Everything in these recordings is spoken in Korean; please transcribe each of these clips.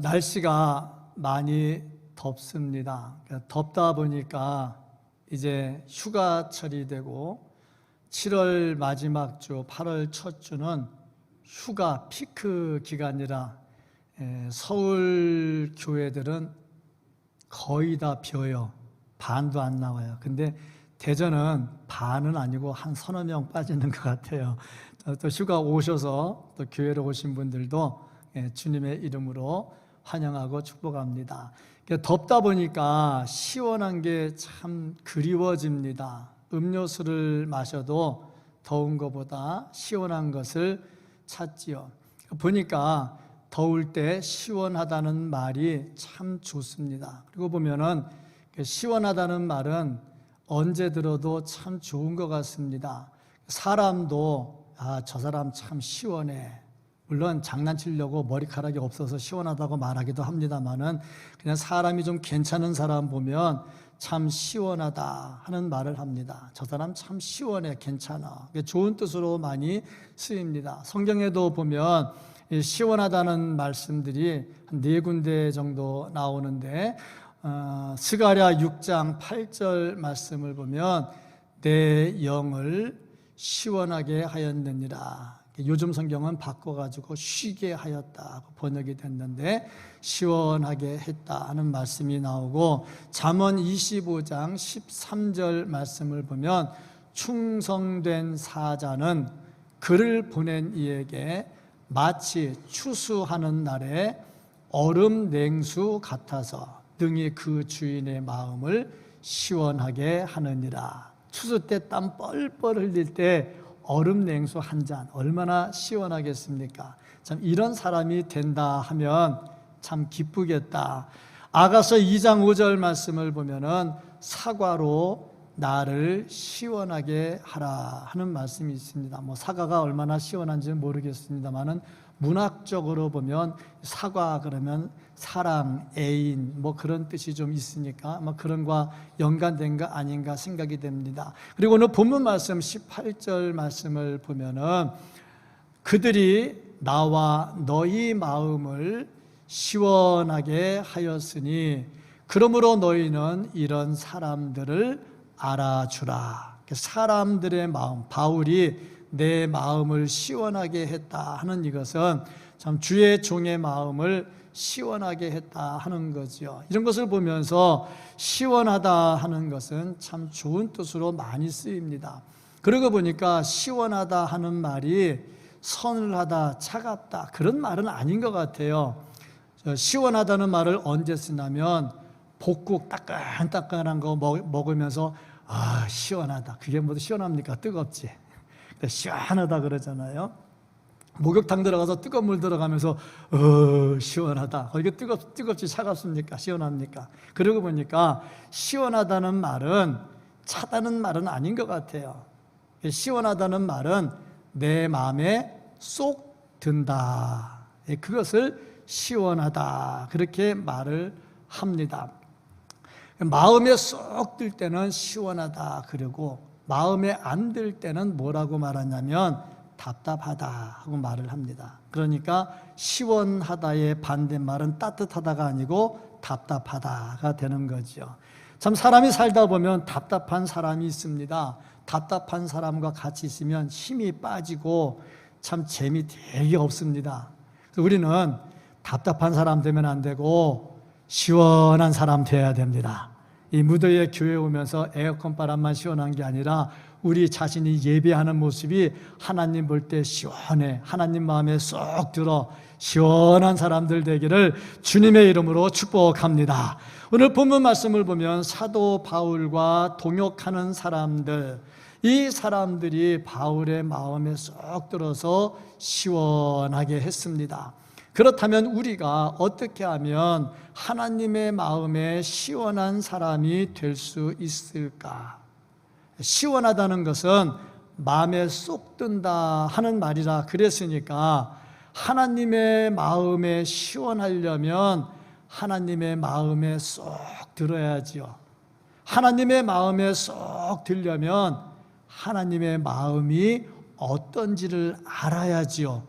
날씨가 많이 덥습니다. 덥다 보니까 이제 휴가철이 되고 7월 마지막 주, 8월 첫 주는 휴가 피크 기간이라 서울 교회들은 거의 다 비어요. 반도 안 나와요. 근데 대전은 반은 아니고 한 서너 명 빠지는 것 같아요. 또 휴가 오셔서 또 교회로 오신 분들도 주님의 이름으로 환영하고 축복합니다. 덥다 보니까 시원한 게 참 그리워집니다. 음료수를 마셔도 더운 것보다 시원한 것을 찾지요. 보니까 더울 때 시원하다는 말이 참 좋습니다. 그리고 보면은 시원하다는 말은 언제 들어도 참 좋은 것 같습니다. 사람도 저 사람 참 시원해. 물론 장난치려고 머리카락이 없어서 시원하다고 말하기도 합니다만은 그냥 사람이 좀 괜찮은 사람 보면 참 시원하다 하는 말을 합니다. 저 사람 참 시원해, 괜찮아. 좋은 뜻으로 많이 쓰입니다. 성경에도 보면 시원하다는 말씀들이 한 4군데 정도 나오는데 스가랴 6장 8절 말씀을 보면 내 영을 시원하게 하였느니라. 요즘 성경은 바꿔가지고 쉬게 하였다 번역이 됐는데 시원하게 했다 하는 말씀이 나오고, 잠언 25장 13절 말씀을 보면 충성된 사자는 그를 보낸 이에게 마치 추수하는 날에 얼음 냉수 같아서 능히 그 주인의 마음을 시원하게 하느니라. 추수 때 땀 뻘뻘 흘릴 때 얼음 냉수 한 잔 얼마나 시원하겠습니까? 참 이런 사람이 된다 하면 참 기쁘겠다. 아가서 2장 5절 말씀을 보면은 사과로 나를 시원하게 하라 하는 말씀이 있습니다. 사과가 얼마나 시원한지는 모르겠습니다만은 문학적으로 보면 사과 그러면 사랑, 애인 그런 뜻이 좀 있으니까 그런 거와 연관된 거 아닌가 생각이 됩니다. 그리고 오늘 본문 말씀 18절 말씀을 보면은 그들이 나와 너희 마음을 시원하게 하였으니 그러므로 너희는 이런 사람들을 알아주라. 사람들의 마음, 바울이 내 마음을 시원하게 했다 하는 이것은 참 주의 종의 마음을 시원하게 했다 하는 거죠. 이런 것을 보면서 시원하다 하는 것은 참 좋은 뜻으로 많이 쓰입니다. 그러고 보니까 시원하다 하는 말이 서늘하다, 차갑다 그런 말은 아닌 것 같아요. 시원하다는 말을 언제 쓰냐면 복국 따끈따끈한 거 먹으면서 시원하다. 그게 시원합니까? 뜨겁지. 시원하다 그러잖아요. 목욕탕 들어가서 뜨거운 물 들어가면서 시원하다. 이게 뜨겁지 차갑습니까? 시원합니까? 그러고 보니까 시원하다는 말은 차다는 말은 아닌 것 같아요. 시원하다는 말은 내 마음에 쏙 든다. 그것을 시원하다 그렇게 말을 합니다. 마음에 쏙 들 때는 시원하다 그러고 마음에 안 들 때는 뭐라고 말하냐면 답답하다 하고 말을 합니다. 그러니까 시원하다의 반대말은 따뜻하다가 아니고 답답하다가 되는 거죠. 참 사람이 살다 보면 답답한 사람이 있습니다. 답답한 사람과 같이 있으면 힘이 빠지고 참 재미 되게 없습니다. 그래서 우리는 답답한 사람 되면 안 되고 시원한 사람 되어야 됩니다. 이 무더위에 교회 오면서 에어컨 바람만 시원한 게 아니라 우리 자신이 예배하는 모습이 하나님 볼 때 시원해, 하나님 마음에 쏙 들어 시원한 사람들 되기를 주님의 이름으로 축복합니다. 오늘 본문 말씀을 보면 사도 바울과 동역하는 사람들, 이 사람들이 바울의 마음에 쏙 들어서 시원하게 했습니다. 그렇다면 우리가 어떻게 하면 하나님의 마음에 시원한 사람이 될 수 있을까? 시원하다는 것은 마음에 쏙 든다 하는 말이라 그랬으니까 하나님의 마음에 시원하려면 하나님의 마음에 쏙 들어야지요. 하나님의 마음에 쏙 들려면 하나님의 마음이 어떤지를 알아야지요.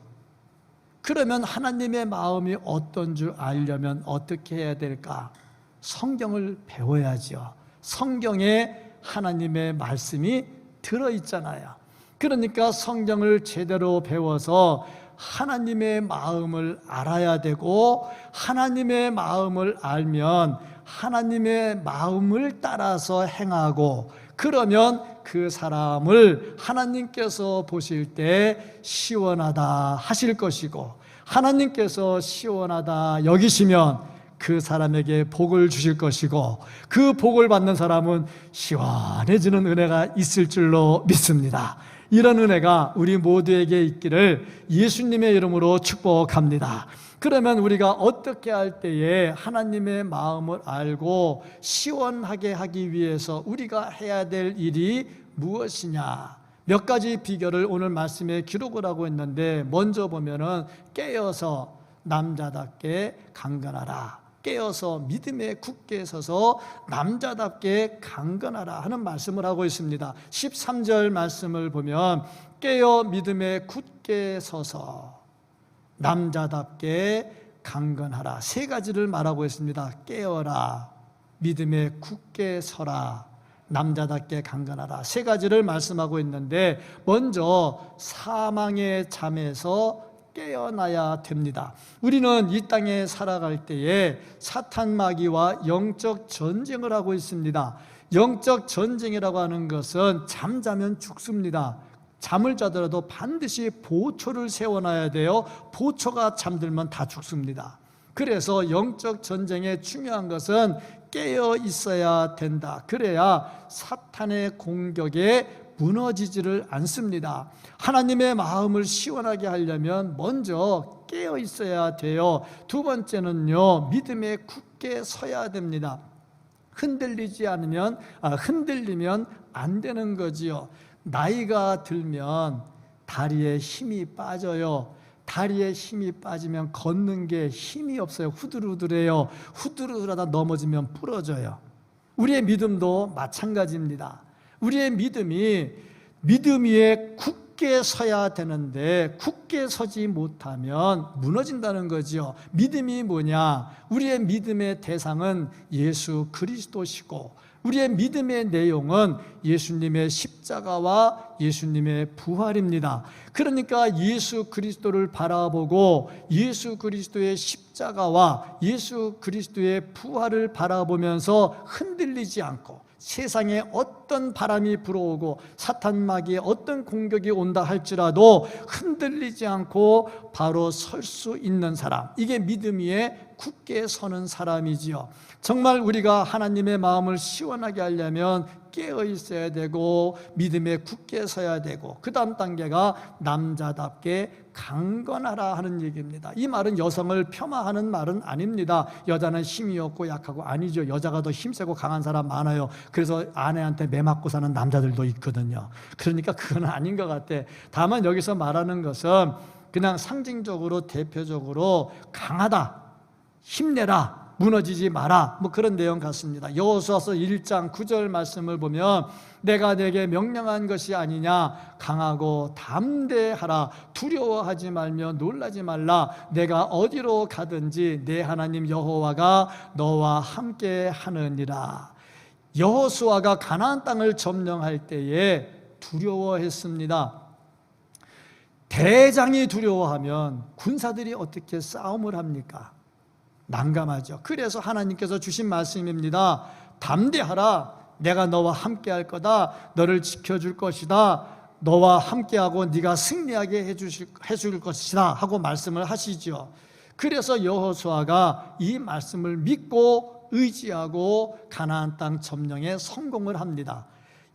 그러면 하나님의 마음이 어떤 줄 알려면 어떻게 해야 될까? 성경을 배워야죠. 성경에 하나님의 말씀이 들어있잖아요. 그러니까 성경을 제대로 배워서 하나님의 마음을 알아야 되고, 하나님의 마음을 알면 하나님의 마음을 따라서 행하고, 그러면 그 사람을 하나님께서 보실 때 시원하다 하실 것이고, 하나님께서 시원하다 여기시면 그 사람에게 복을 주실 것이고, 그 복을 받는 사람은 시원해지는 은혜가 있을 줄로 믿습니다. 이런 은혜가 우리 모두에게 있기를 예수님의 이름으로 축복합니다. 그러면 우리가 어떻게 할 때에 하나님의 마음을 알고 시원하게 하기 위해서 우리가 해야 될 일이 무엇이냐? 몇 가지 비결을 오늘 말씀에 기록을 하고 있는데, 먼저 보면은 깨어서 남자답게 강건하라, 깨어서 믿음에 굳게 서서 남자답게 강건하라 하는 말씀을 하고 있습니다. 13절 말씀을 보면 깨어 믿음에 굳게 서서 남자답게 강건하라, 세 가지를 말하고 있습니다. 깨어라, 믿음에 굳게 서라, 남자답게 강건하라, 세 가지를 말씀하고 있는데, 먼저 사망의 잠에서 깨어나야 됩니다. 우리는 이 땅에 살아갈 때에 사탄 마귀와 영적 전쟁을 하고 있습니다. 영적 전쟁이라고 하는 것은 잠자면 죽습니다. 잠을 자더라도 반드시 보초를 세워놔야 돼요. 보초가 잠들면 다 죽습니다. 그래서 영적 전쟁의 중요한 것은 깨어 있어야 된다. 그래야 사탄의 공격에 무너지지를 않습니다. 하나님의 마음을 시원하게 하려면 먼저 깨어 있어야 돼요. 두 번째는요, 믿음에 굳게 서야 됩니다. 흔들리면 안 되는 거지요. 나이가 들면 다리에 힘이 빠져요. 다리에 힘이 빠지면 걷는 게 힘이 없어요. 후들후들해요. 후들후들하다 넘어지면 부러져요. 우리의 믿음도 마찬가지입니다. 우리의 믿음이 믿음 위에 굳게 서야 되는데 굳게 서지 못하면 무너진다는 거죠. 믿음이 뭐냐? 우리의 믿음의 대상은 예수 그리스도시고, 우리의 믿음의 내용은 예수님의 십자가와 예수님의 부활입니다. 그러니까 예수 그리스도를 바라보고 예수 그리스도의 십자가와 예수 그리스도의 부활을 바라보면서 흔들리지 않고, 세상에 어떤 바람이 불어오고 사탄 마귀의 어떤 공격이 온다 할지라도 흔들리지 않고 바로 설 수 있는 사람, 이게 믿음 위에 굳게 서는 사람이지요. 정말 우리가 하나님의 마음을 시원하게 하려면 깨어 있어야 되고 믿음에 굳게 서야 되고, 그 다음 단계가 남자답게 강건하라 하는 얘기입니다. 이 말은 여성을 폄하하는 말은 아닙니다. 여자는 힘이 없고 약하고 아니죠. 여자가 더 힘세고 강한 사람 많아요. 그래서 아내한테 매 맞고 사는 남자들도 있거든요. 그러니까 그건 아닌 것 같아. 다만 여기서 말하는 것은 그냥 상징적으로 대표적으로 강하다, 힘내라, 무너지지 마라, 뭐 그런 내용 같습니다. 여호수아서 1장 9절 말씀을 보면 내가 내게 명령한 것이 아니냐, 강하고 담대하라, 두려워하지 말며 놀라지 말라, 내가 어디로 가든지 내 하나님 여호와가 너와 함께 하느니라. 여호수아가 가나안 땅을 점령할 때에 두려워했습니다. 대장이 두려워하면 군사들이 어떻게 싸움을 합니까? 난감하죠. 그래서 하나님께서 주신 말씀입니다. 담대하라, 내가 너와 함께 할 거다, 너를 지켜줄 것이다, 너와 함께하고 네가 승리하게 해줄 것이다 하고 말씀을 하시죠. 그래서 여호수아가 이 말씀을 믿고 의지하고 가나안 땅 점령에 성공을 합니다.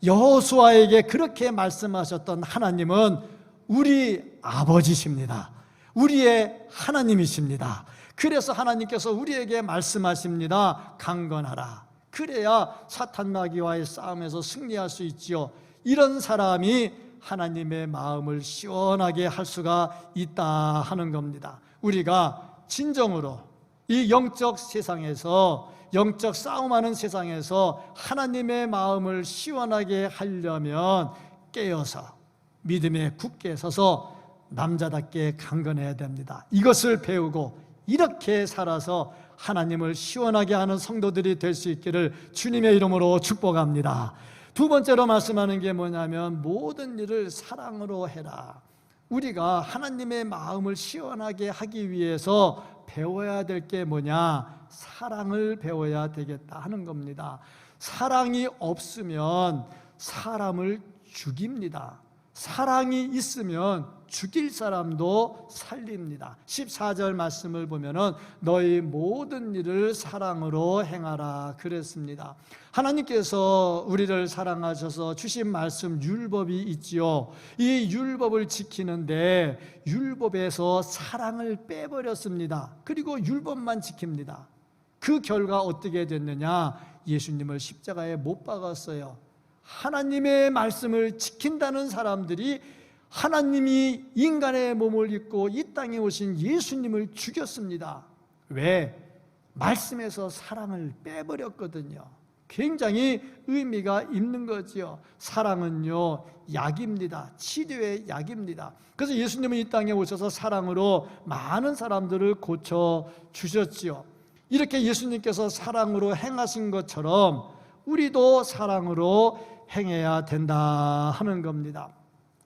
여호수아에게 그렇게 말씀하셨던 하나님은 우리 아버지십니다. 우리의 하나님이십니다. 그래서 하나님께서 우리에게 말씀하십니다. 강건하라. 그래야 사탄 마귀와의 싸움에서 승리할 수 있지요. 이런 사람이 하나님의 마음을 시원하게 할 수가 있다 하는 겁니다. 우리가 진정으로 이 영적 세상에서, 영적 싸움하는 세상에서 하나님의 마음을 시원하게 하려면 깨어서 믿음에 굳게 서서 남자답게 강건해야 됩니다. 이것을 배우고 이렇게 살아서 하나님을 시원하게 하는 성도들이 될 수 있기를 주님의 이름으로 축복합니다. 두 번째로 말씀하는 게 뭐냐면 모든 일을 사랑으로 해라. 우리가 하나님의 마음을 시원하게 하기 위해서 배워야 될 게 뭐냐? 사랑을 배워야 되겠다 하는 겁니다. 사랑이 없으면 사람을 죽입니다. 사랑이 있으면 죽일 사람도 살립니다. 14절 말씀을 보면은 너희 모든 일을 사랑으로 행하라 그랬습니다. 하나님께서 우리를 사랑하셔서 주신 말씀 율법이 있지요. 이 율법을 지키는데 율법에서 사랑을 빼버렸습니다. 그리고 율법만 지킵니다. 그 결과 어떻게 됐느냐? 예수님을 십자가에 못 박았어요. 하나님의 말씀을 지킨다는 사람들이 하나님이 인간의 몸을 입고 이 땅에 오신 예수님을 죽였습니다. 왜? 말씀에서 사랑을 빼버렸거든요. 굉장히 의미가 있는 거지요. 사랑은요, 약입니다. 치료의 약입니다. 그래서 예수님은 이 땅에 오셔서 사랑으로 많은 사람들을 고쳐주셨지요. 이렇게 예수님께서 사랑으로 행하신 것처럼 우리도 사랑으로 행해야 된다 하는 겁니다.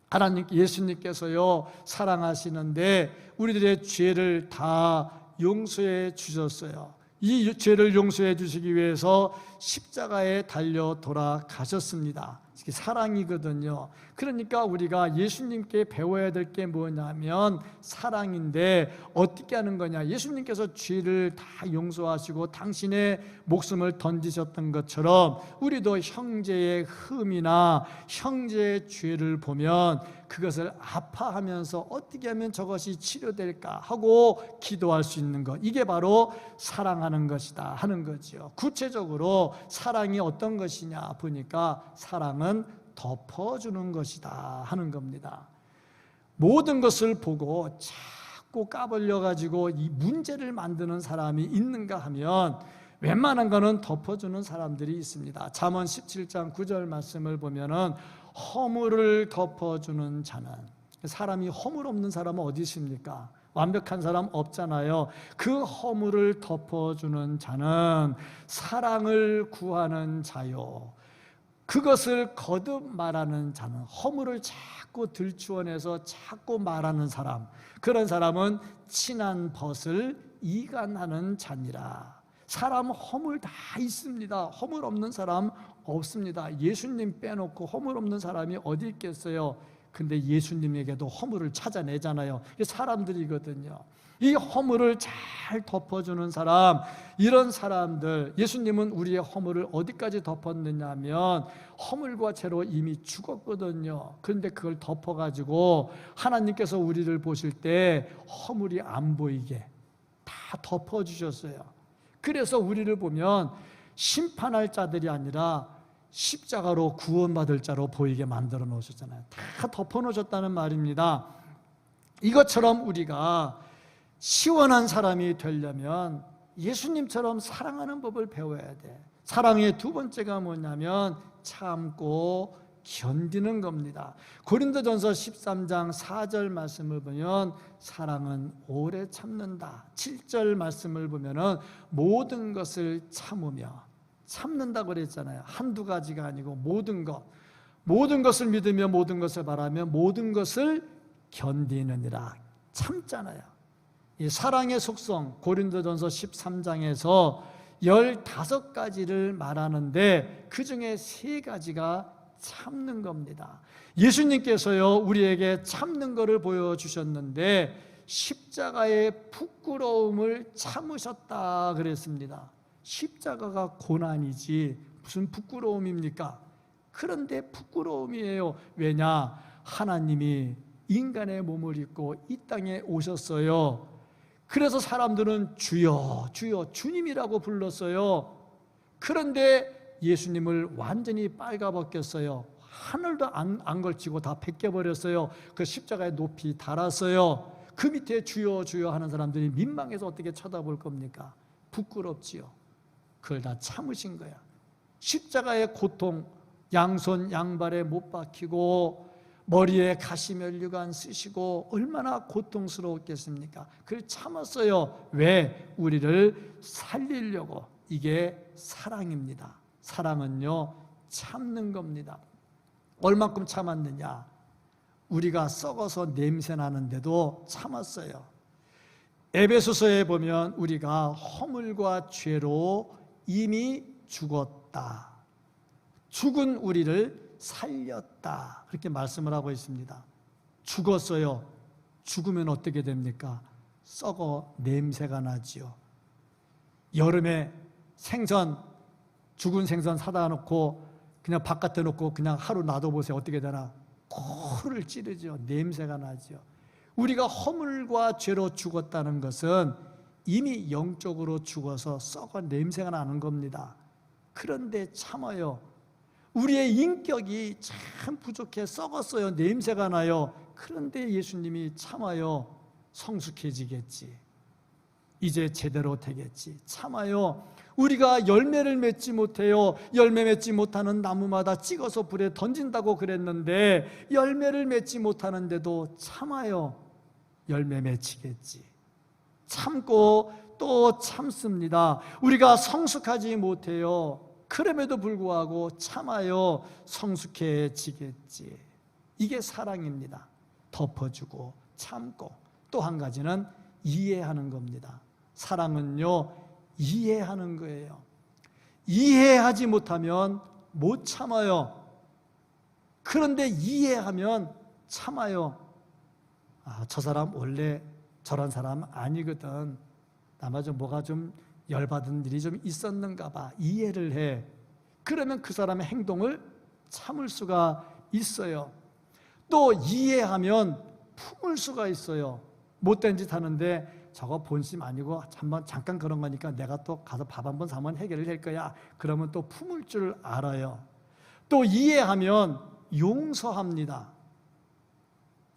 하나님 예수님께서요 사랑하시는데 우리들의 죄를 다 용서해 주셨어요. 이 죄를 용서해 주시기 위해서 십자가에 달려 돌아가셨습니다. 이게 사랑이거든요. 그러니까 우리가 예수님께 배워야 될 게 뭐냐면 사랑인데 어떻게 하는 거냐? 예수님께서 죄를 다 용서하시고 당신의 목숨을 던지셨던 것처럼 우리도 형제의 흠이나 형제의 죄를 보면 그것을 아파하면서 어떻게 하면 저것이 치료될까 하고 기도할 수 있는 것, 이게 바로 사랑하는 것이다 하는 거죠. 구체적으로 사랑이 어떤 것이냐 보니까 사랑은 덮어주는 것이다 하는 겁니다. 모든 것을 보고 자꾸 까불려 가지고 이 문제를 만드는 사람이 있는가 하면 웬만한 거는 덮어주는 사람들이 있습니다. 잠언 17장 9절 말씀을 보면은 허물을 덮어주는 자는, 사람이 허물 없는 사람은 어디 있습니까? 완벽한 사람 없잖아요. 그 허물을 덮어주는 자는 사랑을 구하는 자요, 그것을 거듭 말하는 자는, 허물을 자꾸 들추어내서 자꾸 말하는 사람, 그런 사람은 친한 벗을 이간하는 자니라. 사람 허물 다 있습니다. 허물 없는 사람 없습니다. 예수님 빼놓고 허물 없는 사람이 어디 있겠어요? 근데 예수님에게도 허물을 찾아내잖아요. 이게 사람들이거든요. 이 허물을 잘 덮어주는 사람, 이런 사람들, 예수님은 우리의 허물을 어디까지 덮었느냐 하면 허물과 죄로 이미 죽었거든요. 그런데 그걸 덮어가지고 하나님께서 우리를 보실 때 허물이 안 보이게 다 덮어주셨어요. 그래서 우리를 보면 심판할 자들이 아니라 십자가로 구원받을 자로 보이게 만들어 놓으셨잖아요. 다 덮어 놓으셨다는 말입니다. 이것처럼 우리가 시원한 사람이 되려면 예수님처럼 사랑하는 법을 배워야 돼. 사랑의 두 번째가 뭐냐면 참고 견디는 겁니다. 고린도전서 13장 4절 말씀을 보면 사랑은 오래 참는다. 7절 말씀을 보면 모든 것을 참으며, 참는다고 그랬잖아요. 한두 가지가 아니고 모든 것, 모든 것을 믿으며 모든 것을 바라며 모든 것을 견디느니라. 참잖아요. 이 사랑의 속성, 고린도전서 13장에서 15가지를 말하는데 그 중에 3가지가 참는 겁니다. 예수님께서요 우리에게 참는 것을 보여주셨는데 십자가의 부끄러움을 참으셨다 그랬습니다. 십자가가 고난이지 무슨 부끄러움입니까? 그런데 부끄러움이에요. 왜냐? 하나님이 인간의 몸을 입고 이 땅에 오셨어요. 그래서 사람들은 주여 주여 주님이라고 불렀어요. 그런데 예수님을 완전히 빨가벗겼어요. 하늘도 안 걸치고 다 벗겨버렸어요. 그 십자가에 높이 달았어요. 그 밑에 주여 주여 하는 사람들이 민망해서 어떻게 쳐다볼 겁니까? 부끄럽지요. 그걸 다 참으신 거야. 십자가의 고통, 양손 양발에 못 박히고 머리에 가시면류관 쓰시고 얼마나 고통스러웠겠습니까? 그걸 참았어요. 왜? 우리를 살리려고. 이게 사랑입니다. 사랑은요, 참는 겁니다. 얼만큼 참았느냐? 우리가 썩어서 냄새 나는데도 참았어요. 에베소서에 보면 우리가 허물과 죄로 이미 죽었다. 죽은 우리를 살렸다. 그렇게 말씀을 하고 있습니다. 죽었어요. 죽으면 어떻게 됩니까? 썩어 냄새가 나지요. 여름에 생선, 죽은 생선 사다 놓고 그냥 바깥에 놓고 그냥 하루 놔둬보세요. 어떻게 되나? 코를 찌르죠. 냄새가 나죠. 우리가 허물과 죄로 죽었다는 것은 이미 영적으로 죽어서 썩어 냄새가 나는 겁니다. 그런데 참아요. 우리의 인격이 참 부족해 썩었어요. 냄새가 나요. 그런데 예수님이 참아요. 성숙해지겠지. 이제 제대로 되겠지. 참아요. 우리가 열매를 맺지 못해요. 열매 맺지 못하는 나무마다 찍어서 불에 던진다고 그랬는데 열매를 맺지 못하는데도 참아요. 열매 맺히겠지. 참고 또 참습니다. 우리가 성숙하지 못해요. 그럼에도 불구하고 참아요. 성숙해지겠지. 이게 사랑입니다. 덮어주고 참고. 또 한 가지는 이해하는 겁니다. 사랑은요, 이해하는 거예요. 이해하지 못하면 못 참아요. 그런데 이해하면 참아요. 아, 저 사람 원래 저런 사람 아니거든. 아마 좀 뭐가 좀 열받은 일이 좀 있었는가 봐. 이해를 해. 그러면 그 사람의 행동을 참을 수가 있어요. 또 이해하면 품을 수가 있어요. 못된 짓 하는데 저거 본심 아니고 잠깐 그런 거니까 내가 또 가서 밥 한번 사면 해결을 할 거야. 그러면 또 품을 줄 알아요. 또 이해하면 용서합니다.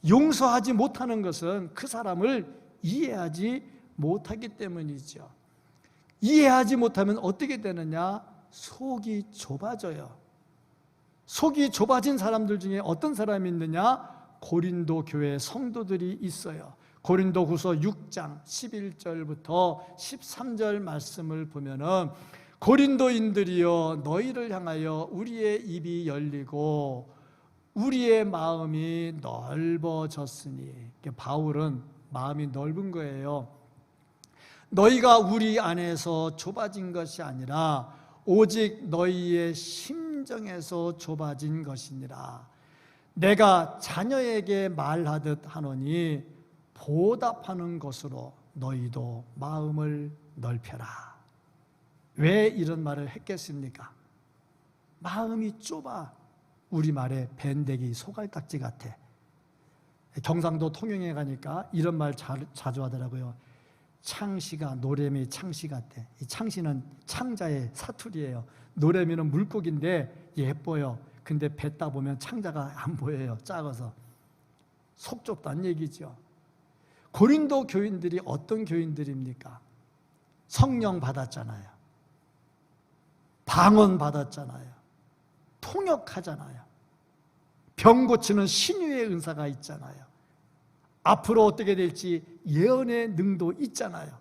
용서하지 못하는 것은 그 사람을 이해하지 못하기 때문이죠. 이해하지 못하면 어떻게 되느냐? 속이 좁아져요. 속이 좁아진 사람들 중에 어떤 사람이 있느냐? 고린도 교회 성도들이 있어요. 고린도후서 6장 11절부터 13절 말씀을 보면은 고린도인들이여 너희를 향하여 우리의 입이 열리고 우리의 마음이 넓어졌으니, 바울은 마음이 넓은 거예요. 너희가 우리 안에서 좁아진 것이 아니라 오직 너희의 심정에서 좁아진 것이니라. 내가 자녀에게 말하듯 하노니 보답하는 것으로 너희도 마음을 넓혀라. 왜 이런 말을 했겠습니까? 마음이 좁아. 우리말에 밴데기 소갈딱지 같아. 경상도 통영에 가니까 이런 말 자주 하더라고요. 창시가 노래미 창시 같아. 이 창시는 창자의 사투리예요. 노래미는 물고기인데 예뻐요. 근데 뱉다 보면 창자가 안 보여요. 작아서. 속 좁다는 얘기죠. 고린도 교인들이 어떤 교인들입니까? 성령 받았잖아요. 방언 받았잖아요. 통역하잖아요. 병 고치는 신유의 은사가 있잖아요. 앞으로 어떻게 될지 예언의 능도 있잖아요.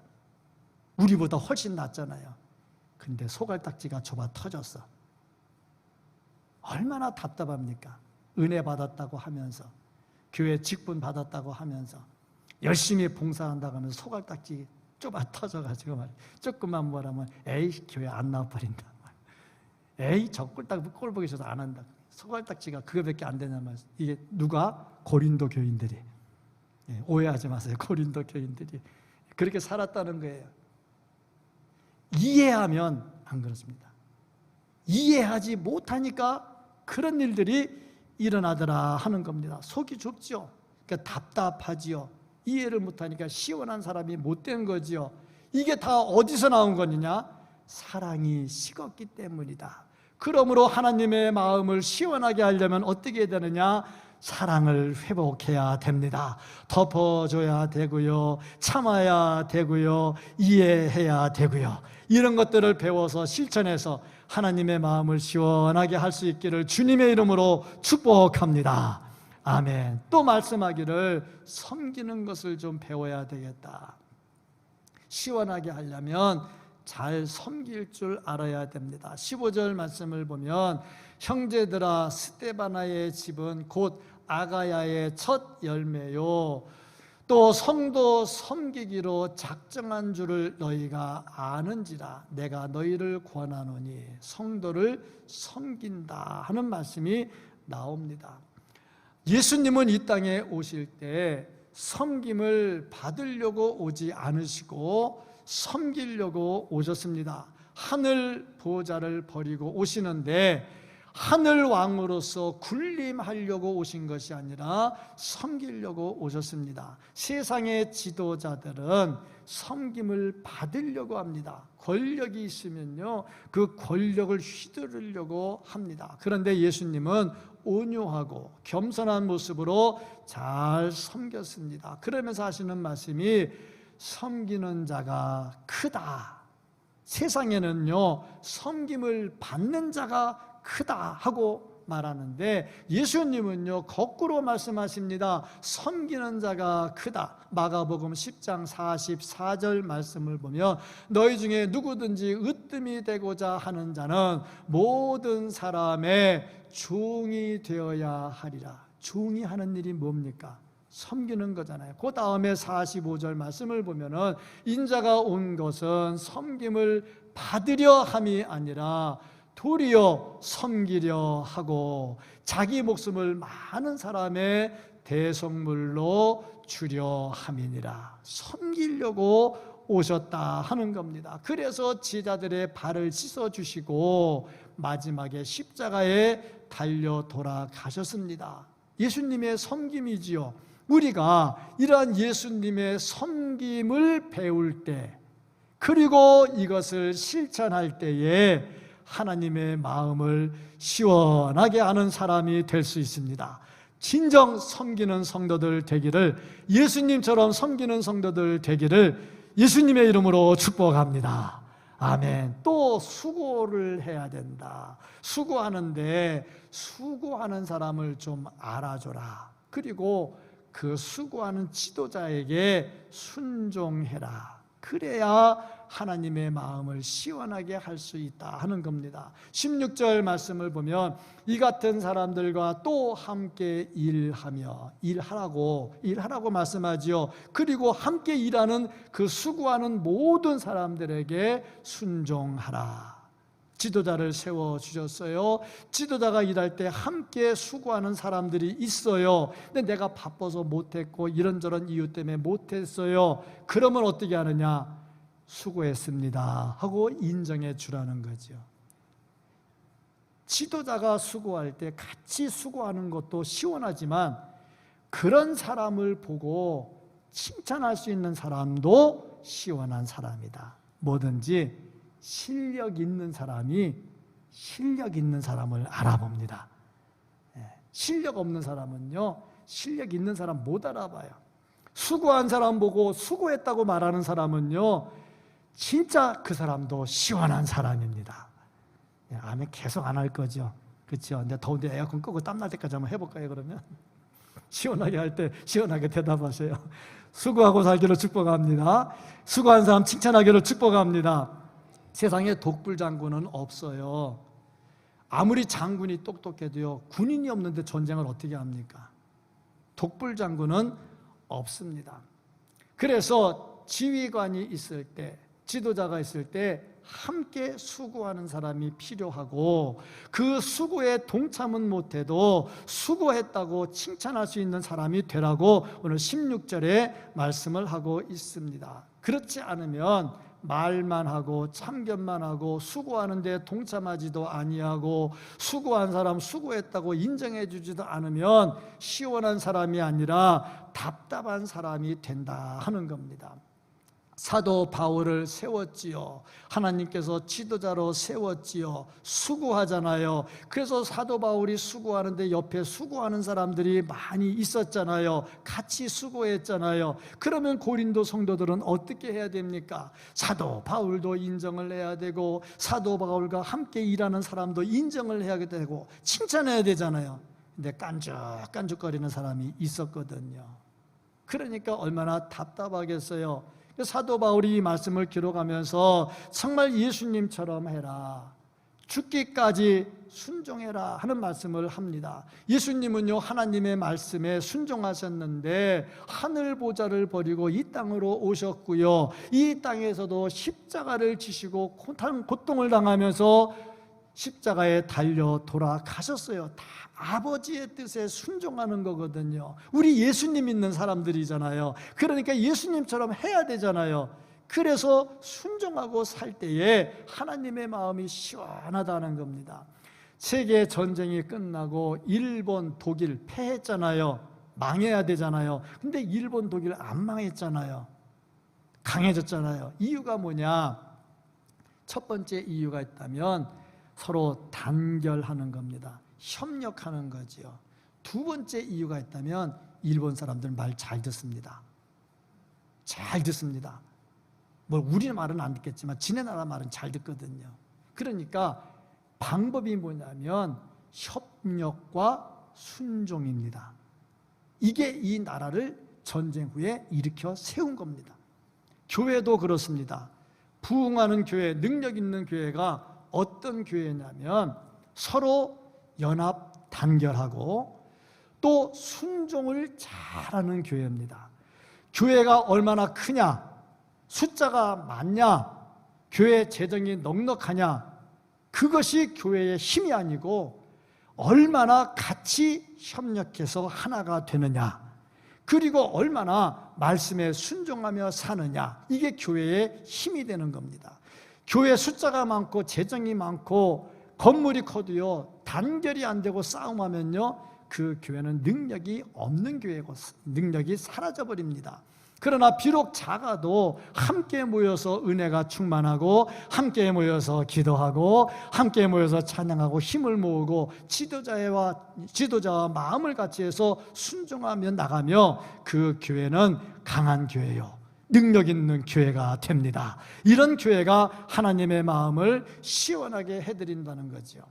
우리보다 훨씬 낫잖아요. 근데 소갈딱지가 좁아 터졌어. 얼마나 답답합니까? 은혜 받았다고 하면서, 교회 직분 받았다고 하면서, 열심히 봉사한다고 하면서 소갈딱지 좁아 터져가지고 말이야. 조금만 뭐라면 에이 교회 안 나와버린다. 에이 저 꼴 보기 싫어서 안 한다. 소갈딱지가 그거밖에 안 되냐 말이야. 이게 누가? 고린도 교인들이. 오해하지 마세요. 고린도 교인들이 그렇게 살았다는 거예요. 이해하면 안 그렇습니다. 이해하지 못하니까 그런 일들이 일어나더라 하는 겁니다. 속이 좁죠. 그러니까 답답하지요. 이해를 못하니까 시원한 사람이 못된 거지요. 이게 다 어디서 나온 거냐? 사랑이 식었기 때문이다. 그러므로 하나님의 마음을 시원하게 하려면 어떻게 해야 되느냐? 사랑을 회복해야 됩니다. 덮어줘야 되고요, 참아야 되고요, 이해해야 되고요. 이런 것들을 배워서 실천해서 하나님의 마음을 시원하게 할 수 있기를 주님의 이름으로 축복합니다. 아멘. 또 말씀하기를 섬기는 것을 좀 배워야 되겠다. 시원하게 하려면 잘 섬길 줄 알아야 됩니다. 15절 말씀을 보면 형제들아 스데바나의 집은 곧 아가야의 첫 열매요 또 성도 섬기기로 작정한 줄을 너희가 아는지라 내가 너희를 권하노니 성도를 섬긴다 하는 말씀이 나옵니다. 예수님은 이 땅에 오실 때 섬김을 받으려고 오지 않으시고 섬기려고 오셨습니다. 하늘 보좌를 버리고 오시는데 하늘 왕으로서 군림하려고 오신 것이 아니라 섬기려고 오셨습니다. 세상의 지도자들은 섬김을 받으려고 합니다. 권력이 있으면요 그 권력을 휘두르려고 합니다. 그런데 예수님은 온유하고 겸손한 모습으로 잘 섬겼습니다. 그러면서 하시는 말씀이 섬기는 자가 크다. 세상에는요 섬김을 받는 자가 크다 하고 말하는데 예수님은요 거꾸로 말씀하십니다. 섬기는 자가 크다. 마가복음 10장 44절 말씀을 보면 너희 중에 누구든지 으뜸이 되고자 하는 자는 모든 사람의 종이 되어야 하리라. 종이 하는 일이 뭡니까? 섬기는 거잖아요. 그 다음에 45절 말씀을 보면은 인자가 온 것은 섬김을 받으려 함이 아니라 도리어 섬기려 하고 자기 목숨을 많은 사람의 대속물로 주려 함이니라. 섬기려고 오셨다 하는 겁니다. 그래서 제자들의 발을 씻어주시고 마지막에 십자가에 달려 돌아가셨습니다. 예수님의 섬김이지요. 우리가 이러한 예수님의 섬김을 배울 때 그리고 이것을 실천할 때에 하나님의 마음을 시원하게 하는 사람이 될 수 있습니다. 진정 섬기는 성도들 되기를, 예수님처럼 섬기는 성도들 되기를 예수님의 이름으로 축복합니다. 아멘. 또 수고를 해야 된다. 수고하는데 수고하는 사람을 좀 알아줘라. 그리고 그 수고하는 지도자에게 순종해라. 그래야 하나님의 마음을 시원하게 할 수 있다 하는 겁니다. 16절 말씀을 보면 이 같은 사람들과 또 함께 일하라고 말씀하지요. 그리고 함께 일하는 그 수고하는 모든 사람들에게 순종하라. 지도자를 세워주셨어요. 지도자가 일할 때 함께 수고하는 사람들이 있어요. 근데 내가 바빠서 못했고 이런저런 이유 때문에 못했어요. 그러면 어떻게 하느냐? 수고했습니다 하고 인정해 주라는 거죠. 지도자가 수고할 때 같이 수고하는 것도 시원하지만 그런 사람을 보고 칭찬할 수 있는 사람도 시원한 사람이다. 뭐든지 실력 있는 사람이 실력 있는 사람을 알아봅니다. 실력 없는 사람은요, 실력 있는 사람 못 알아봐요. 수고한 사람 보고 수고했다고 말하는 사람은요, 진짜 그 사람도 시원한 사람입니다. 아멘 계속 안 할 거죠. 그렇죠? 근데 더운데 에어컨 끄고 땀날 때까지 한번 해볼까요, 그러면? 시원하게 할 때 시원하게 대답하세요. 수고하고 살기를 축복합니다. 수고한 사람 칭찬하기를 축복합니다. 세상에 독불 장군은 없어요. 아무리 장군이 똑똑해도요, 군인이 없는데 전쟁을 어떻게 합니까? 독불 장군은 없습니다. 그래서 지휘관이 있을 때, 지도자가 있을 때 함께 수고하는 사람이 필요하고 그 수고에 동참은 못해도 수고했다고 칭찬할 수 있는 사람이 되라고 오늘 16절에 말씀을 하고 있습니다. 그렇지 않으면 말만 하고 참견만 하고 수고하는데 동참하지도 아니하고 수고한 사람 수고했다고 인정해 주지도 않으면 시원한 사람이 아니라 답답한 사람이 된다 하는 겁니다. 사도 바울을 세웠지요. 하나님께서 지도자로 세웠지요. 수고하잖아요. 그래서 사도 바울이 수고하는데 옆에 수고하는 사람들이 많이 있었잖아요. 같이 수고했잖아요. 그러면 고린도 성도들은 어떻게 해야 됩니까? 사도 바울도 인정을 해야 되고 사도 바울과 함께 일하는 사람도 인정을 해야 되고 칭찬해야 되잖아요. 근데 깐죽깐죽거리는 사람이 있었거든요. 그러니까 얼마나 답답하겠어요. 사도 바울이 이 말씀을 기록하면서 정말 예수님처럼 해라, 죽기까지 순종해라 하는 말씀을 합니다. 예수님은요, 하나님의 말씀에 순종하셨는데 하늘 보좌를 버리고 이 땅으로 오셨고요, 이 땅에서도 십자가를 지시고 고통을 당하면서 십자가에 달려 돌아가셨어요. 다 아버지의 뜻에 순종하는 거거든요. 우리 예수님 믿는 사람들이잖아요. 그러니까 예수님처럼 해야 되잖아요. 그래서 순종하고 살 때에 하나님의 마음이 시원하다는 겁니다. 세계 전쟁이 끝나고 일본, 독일 패했잖아요. 망해야 되잖아요. 근데 일본, 독일 안 망했잖아요. 강해졌잖아요. 이유가 뭐냐? 첫 번째 이유가 있다면 서로 단결하는 겁니다. 협력하는 거지요. 두 번째 이유가 있다면 일본 사람들 말 잘 듣습니다. 잘 듣습니다. 뭐 우리 말은 안 듣겠지만 지네 나라 말은 잘 듣거든요. 그러니까 방법이 뭐냐면 협력과 순종입니다. 이게 이 나라를 전쟁 후에 일으켜 세운 겁니다. 교회도 그렇습니다. 부흥하는 교회, 능력 있는 교회가 어떤 교회냐면 서로 연합 단결하고 또 순종을 잘하는 교회입니다. 교회가 얼마나 크냐, 숫자가 많냐, 교회 재정이 넉넉하냐, 그것이 교회의 힘이 아니고 얼마나 같이 협력해서 하나가 되느냐, 그리고 얼마나 말씀에 순종하며 사느냐, 이게 교회의 힘이 되는 겁니다. 교회 숫자가 많고 재정이 많고 건물이 커도요, 단결이 안 되고 싸움하면요, 그 교회는 능력이 없는 교회고 능력이 사라져버립니다. 그러나 비록 작아도 함께 모여서 은혜가 충만하고 함께 모여서 기도하고 함께 모여서 찬양하고 힘을 모으고 지도자와 마음을 같이 해서 순종하며 나가며 그 교회는 강한 교회요, 능력 있는 교회가 됩니다. 이런 교회가 하나님의 마음을 시원하게 해드린다는 거죠.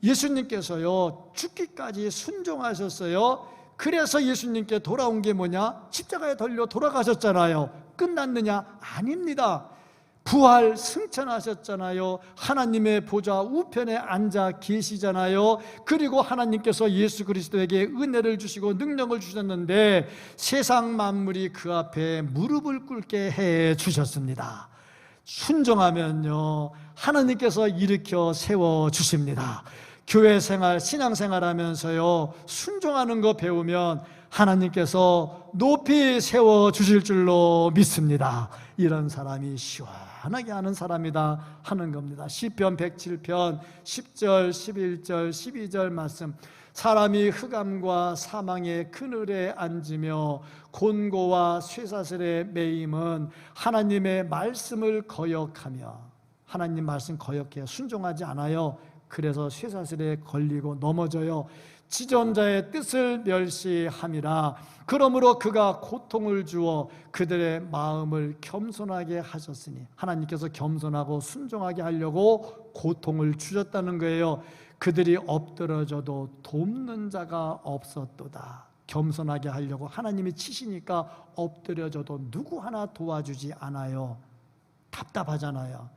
예수님께서요, 죽기까지 순종하셨어요. 그래서 예수님께 돌아온 게 뭐냐? 십자가에 달려 돌아가셨잖아요. 끝났느냐? 아닙니다. 부활 승천하셨잖아요. 하나님의 보좌 우편에 앉아 계시잖아요. 그리고 하나님께서 예수 그리스도에게 은혜를 주시고 능력을 주셨는데 세상 만물이 그 앞에 무릎을 꿇게 해 주셨습니다. 순종하면요, 하나님께서 일으켜 세워 주십니다. 교회 생활, 신앙 생활 하면서요, 순종하는 거 배우면 하나님께서 높이 세워 주실 줄로 믿습니다. 이런 사람이 시원하게 하는 사람이다 하는 겁니다. 시편 107편 10절, 11절, 12절 말씀. 사람이 흑암과 사망의 그늘에 앉으며 곤고와 쇠사슬에 매임은 하나님의 말씀을 거역하며, 하나님 말씀 거역해요. 순종하지 않아요. 그래서 쇠사슬에 걸리고 넘어져요. 지존자의 뜻을 멸시함이라. 그러므로 그가 고통을 주어 그들의 마음을 겸손하게 하셨으니, 하나님께서 겸손하고 순종하게 하려고 고통을 주셨다는 거예요. 그들이 엎드러져도 돕는 자가 없었도다. 겸손하게 하려고 하나님이 치시니까 엎드려져도 누구 하나 도와주지 않아요. 답답하잖아요.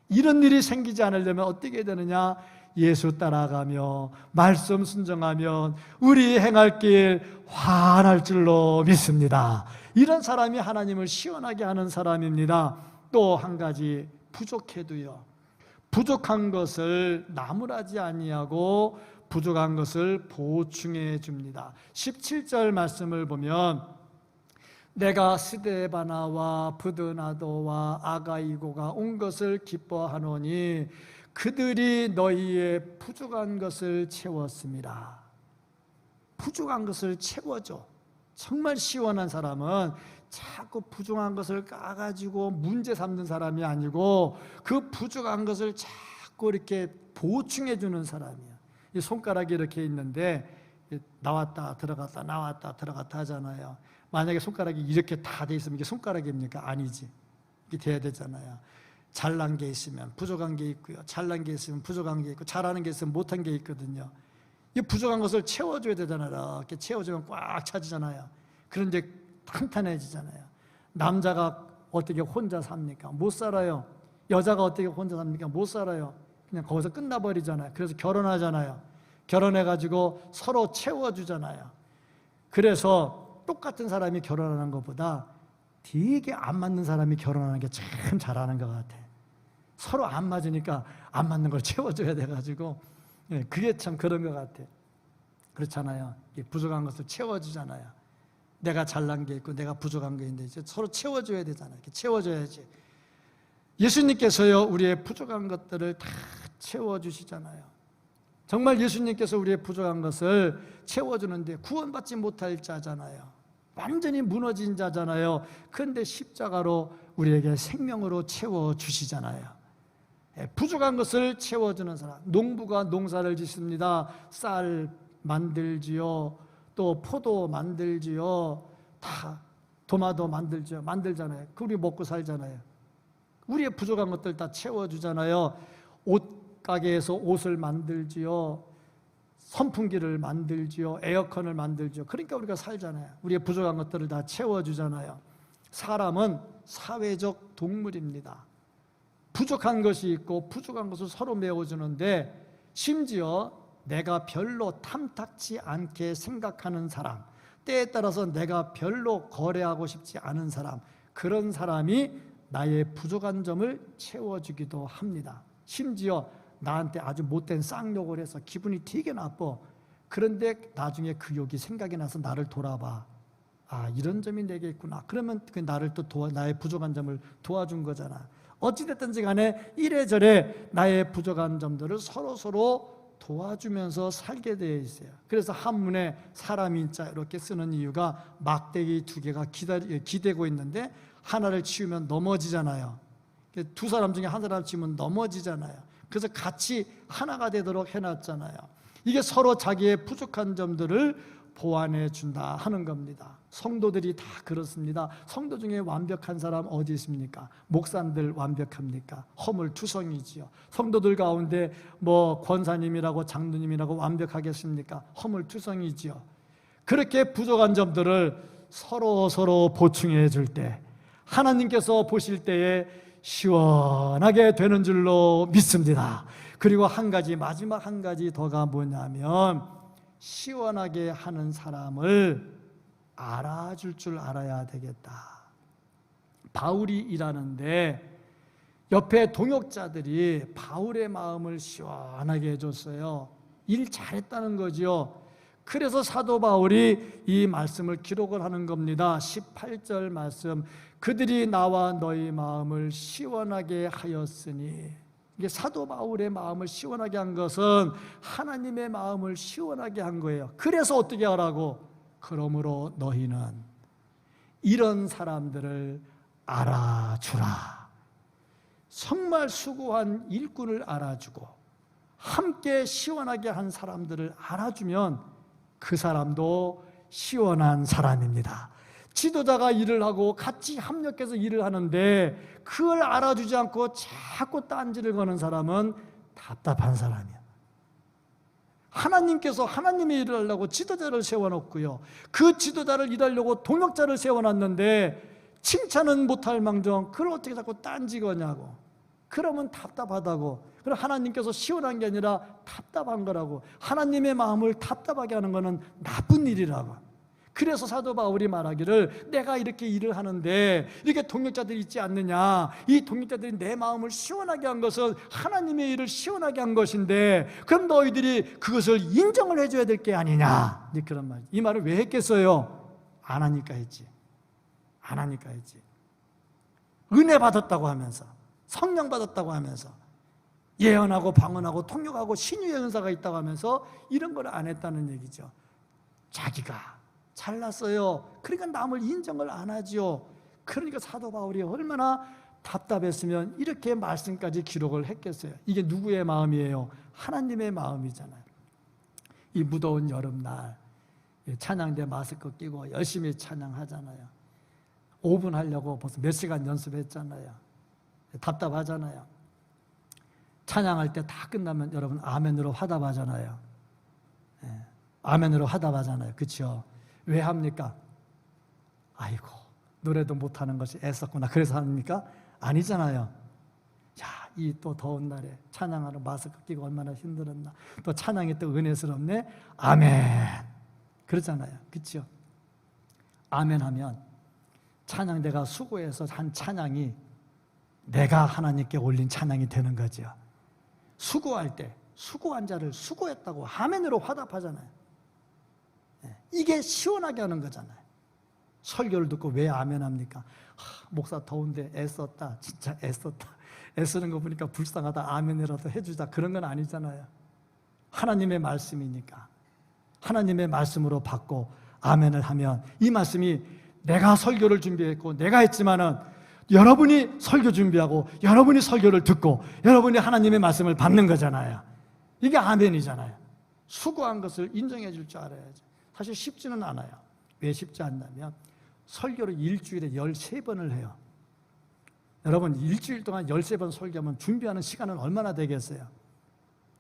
이런 일이 생기지 않으려면 어떻게 되느냐? 예수 따라가며 말씀 순종하면 우리 행할 길 환할 줄로 믿습니다. 이런 사람이 하나님을 시원하게 하는 사람입니다. 또 한 가지, 부족해도요, 부족한 것을 나무라지 아니하고 부족한 것을 보충해 줍니다. 17절 말씀을 보면 내가 스데바나와 브드나도와 아가이고가 온 것을 기뻐하노니 그들이 너희의 부족한 것을 채웠습니다. 부족한 것을 채워줘. 정말 시원한 사람은 자꾸 부족한 것을 까가지고 문제 삼는 사람이 아니고 그 부족한 것을 자꾸 이렇게 보충해 주는 사람이에요. 이 손가락이 이렇게 있는데 나왔다 들어갔다 나왔다 들어갔다 하잖아요. 만약에 손가락이 이렇게 다 돼 있으면 이게 손가락입니까? 아니지. 이렇게 돼야 되잖아요. 잘난 게 있으면 부족한 게 있고요, 잘난 게 있으면 부족한 게 있고, 잘하는 게 있으면 못한 게 있거든요. 이 부족한 것을 채워줘야 되잖아요. 이렇게 채워주면 꽉 차지잖아요. 그런데 탄탄해지잖아요. 남자가 어떻게 혼자 삽니까? 못 살아요. 여자가 어떻게 혼자 삽니까? 못 살아요. 그냥 거기서 끝나버리잖아요. 그래서 결혼하잖아요. 결혼해가지고 서로 채워주잖아요. 그래서 똑같은 사람이 결혼하는 것보다 되게 안 맞는 사람이 결혼하는 게 참 잘하는 것 같아. 서로 안 맞으니까 안 맞는 걸 채워줘야 돼가지고 그게 참 그런 것 같아. 그렇잖아요. 부족한 것을 채워주잖아요. 내가 잘난 게 있고 내가 부족한 게 있는데 이제 서로 채워줘야 되잖아요. 이렇게 채워줘야지. 예수님께서요, 우리의 부족한 것들을 다 채워주시잖아요. 정말 예수님께서 우리의 부족한 것을 채워주는데 구원받지 못할 자잖아요. 완전히 무너진 자잖아요. 그런데 십자가로 우리에게 생명으로 채워주시잖아요. 부족한 것을 채워주는 사람. 농부가 농사를 짓습니다. 쌀 만들지요, 또 포도 만들지요, 다 도마도 만들지요. 만들잖아요. 우리 먹고 살잖아요. 우리의 부족한 것들 다 채워주잖아요. 옷가게에서 옷을 만들지요, 선풍기를 만들지요, 에어컨을 만들지요. 그러니까 우리가 살잖아요. 우리의 부족한 것들을 다 채워주잖아요. 사람은 사회적 동물입니다. 부족한 것이 있고 부족한 것을 서로 메워주는데, 심지어 내가 별로 탐탁치 않게 생각하는 사람, 때에 따라서 내가 별로 거래하고 싶지 않은 사람, 그런 사람이 나의 부족한 점을 채워주기도 합니다. 심지어 나한테 아주 못된 쌍욕을 해서 기분이 되게 나빠. 그런데 나중에 그 욕이 생각이 나서 나를 돌아봐. 아, 이런 점이 내게 있구나. 그러면 그 나를 또 나의 부족한 점을 도와준 거잖아. 어찌됐든지 간에 이래저래 나의 부족한 점들을 서로 도와주면서 살게 되어 있어요. 그래서 한문에 사람인자 이렇게 쓰는 이유가 막대기 두 개가 기대고 있는데 하나를 치우면 넘어지잖아요. 두 사람 중에 한 사람 치우면 넘어지잖아요. 그래서 같이 하나가 되도록 해놨잖아요. 이게 서로 자기의 부족한 점들을 보완해 준다 하는 겁니다. 성도들이 다 그렇습니다. 성도 중에 완벽한 사람 어디 있습니까? 목사님들 완벽합니까? 허물투성이지요. 성도들 가운데 뭐 권사님이라고 장로님이라고 완벽하겠습니까? 허물투성이지요. 그렇게 부족한 점들을 서로 보충해 줄 때 하나님께서 보실 때에 시원하게 되는 줄로 믿습니다. 그리고 한 가지, 마지막 한 가지 더가 뭐냐면, 시원하게 하는 사람을 알아줄 줄 알아야 되겠다. 바울이 일하는데 옆에 동역자들이 바울의 마음을 시원하게 해줬어요. 일 잘했다는 거죠. 그래서 사도 바울이 이 말씀을 기록을 하는 겁니다. 18절 말씀, 그들이 나와 너희 마음을 시원하게 하였으니. 이게 사도 바울의 마음을 시원하게 한 것은 하나님의 마음을 시원하게 한 거예요. 그래서 어떻게 하라고? 그러므로 너희는 이런 사람들을 알아주라. 정말 수고한 일꾼을 알아주고 함께 시원하게 한 사람들을 알아주면 그 사람도 시원한 사람입니다. 지도자가 일을 하고 같이 협력해서 일을 하는데 그걸 알아주지 않고 자꾸 딴지를 거는 사람은 답답한 사람이야. 하나님께서 하나님의 일을 하려고 지도자를 세워놓고요, 그 지도자를 일하려고 동역자를 세워놨는데 칭찬은 못할 망정 그걸 어떻게 자꾸 딴지 거냐고. 그러면 답답하다고. 그럼 하나님께서 시원한 게 아니라 답답한 거라고. 하나님의 마음을 답답하게 하는 거는 나쁜 일이라고. 그래서 사도 바울이 말하기를, 내가 이렇게 일을 하는데 이렇게 동역자들이 있지 않느냐, 이 동역자들이 내 마음을 시원하게 한 것은 하나님의 일을 시원하게 한 것인데 그럼 너희들이 그것을 인정을 해줘야 될 게 아니냐, 그런 말. 이 말을 왜 했겠어요? 안 하니까 했지. 안 하니까 했지. 은혜 받았다고 하면서, 성령 받았다고 하면서, 예언하고 방언하고 통역하고 신유의 은사가 있다고 하면서 이런 걸 안 했다는 얘기죠. 자기가 잘났어요. 그러니까 남을 인정을 안 하죠. 그러니까 사도 바울이 얼마나 답답했으면 이렇게 말씀까지 기록을 했겠어요. 이게 누구의 마음이에요? 하나님의 마음이잖아요. 이 무더운 여름날 찬양대 마스크 끼고 열심히 찬양하잖아요. 5분 하려고 벌써 몇 시간 연습했잖아요. 답답하잖아요. 찬양할 때 다 끝나면 여러분 아멘으로 화답하잖아요. 아멘으로 화답하잖아요. 그렇죠? 왜 합니까? 아이고, 노래도 못하는 것이 애썼구나 그래서 합니까? 아니잖아요. 야, 이 또 더운 날에 찬양하러 마스크 끼고 얼마나 힘들었나. 또 찬양이 또 은혜스럽네. 아멘. 그러잖아요. 그렇죠? 아멘 하면 찬양대가 수고해서 한 찬양이 내가 하나님께 올린 찬양이 되는 거죠. 수고할 때 수고한 자를 수고했다고 아멘으로 화답하잖아요. 이게 시원하게 하는 거잖아요. 설교를 듣고 왜 아멘 합니까? 목사 더운데 애썼다. 진짜 애썼다. 애쓰는 거 보니까 불쌍하다. 아멘이라도 해주자. 그런 건 아니잖아요. 하나님의 말씀이니까 하나님의 말씀으로 받고 아멘을 하면 이 말씀이 내가 설교를 준비했고 내가 했지만은 여러분이 설교 준비하고 여러분이 설교를 듣고 여러분이 하나님의 말씀을 받는 거잖아요. 이게 아멘이잖아요. 수고한 것을 인정해 줄 줄 알아야죠. 사실 쉽지는 않아요. 왜 쉽지 않냐면 설교를 일주일에 13번을 해요. 여러분 일주일 동안 13번 설교하면 준비하는 시간은 얼마나 되겠어요?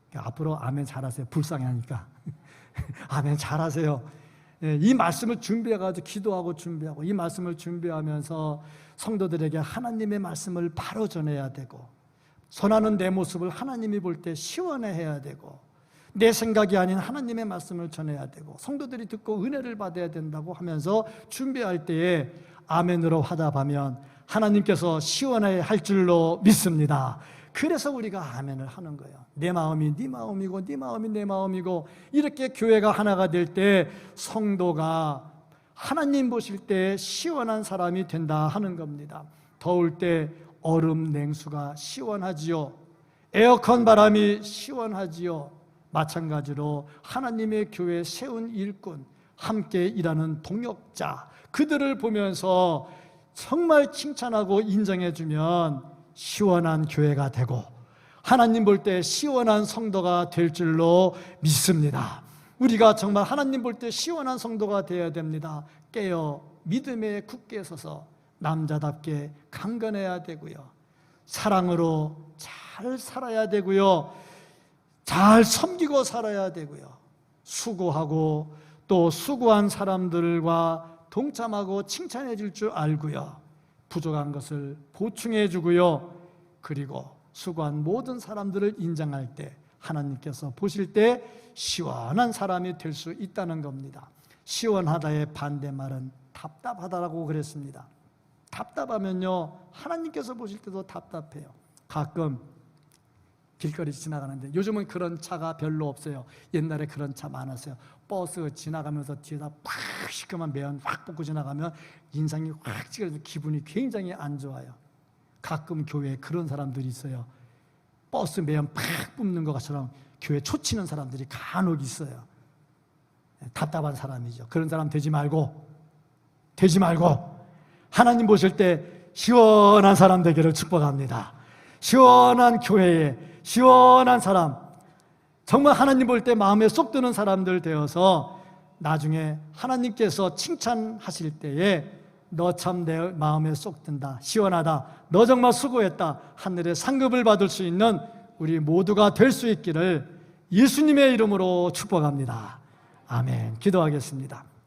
그러니까 앞으로 아멘 잘하세요. 불쌍하니까 아멘 잘하세요. 이 말씀을 준비해가지고 기도하고 준비하고 이 말씀을 준비하면서 성도들에게 하나님의 말씀을 바로 전해야 되고 선하는 내 모습을 하나님이 볼 때 시원해해야 되고 내 생각이 아닌 하나님의 말씀을 전해야 되고 성도들이 듣고 은혜를 받아야 된다고 하면서 준비할 때에 아멘으로 화답하면 하나님께서 시원해 할 줄로 믿습니다. 그래서 우리가 아멘을 하는 거예요. 내 마음이 네 마음이고 네 마음이 내 마음이고 이렇게 교회가 하나가 될 때 성도가 하나님 보실 때 시원한 사람이 된다 하는 겁니다. 더울 때 얼음 냉수가 시원하지요. 에어컨 바람이 시원하지요. 마찬가지로 하나님의 교회 세운 일꾼, 함께 일하는 동역자, 그들을 보면서 정말 칭찬하고 인정해주면 시원한 교회가 되고 하나님 볼 때 시원한 성도가 될 줄로 믿습니다. 우리가 정말 하나님 볼 때 시원한 성도가 되어야 됩니다. 깨어 믿음에 굳게 서서 남자답게 강건해야 되고요. 사랑으로 잘 살아야 되고요. 잘 섬기고 살아야 되고요. 수고하고 또 수고한 사람들과 동참하고 칭찬해 줄 줄 알고요. 부족한 것을 보충해 주고요. 그리고 수고한 모든 사람들을 인정할 때 하나님께서 보실 때 시원한 사람이 될 수 있다는 겁니다. 시원하다의 반대말은 답답하다라고 그랬습니다. 답답하면요 하나님께서 보실 때도 답답해요. 가끔 길거리 지나가는데 요즘은 그런 차가 별로 없어요. 옛날에 그런 차 많았어요. 버스 지나가면서 뒤에다 팍 시커먼 매연 확 뽑고 지나가면 인상이 확 찌그러져 기분이 굉장히 안 좋아요. 가끔 교회에 그런 사람들이 있어요. 버스 매연 팍 뽑는 것처럼 교회 초치는 사람들이 간혹 있어요. 답답한 사람이죠. 그런 사람 되지 말고 하나님 보실 때 시원한 사람 되기를 축복합니다. 시원한 교회에 시원한 사람, 정말 하나님 볼 때 마음에 쏙 드는 사람들 되어서 나중에 하나님께서 칭찬하실 때에 너 참 내 마음에 쏙 든다, 시원하다, 너 정말 수고했다, 하늘의 상급을 받을 수 있는 우리 모두가 될 수 있기를 예수님의 이름으로 축복합니다. 아멘. 기도하겠습니다.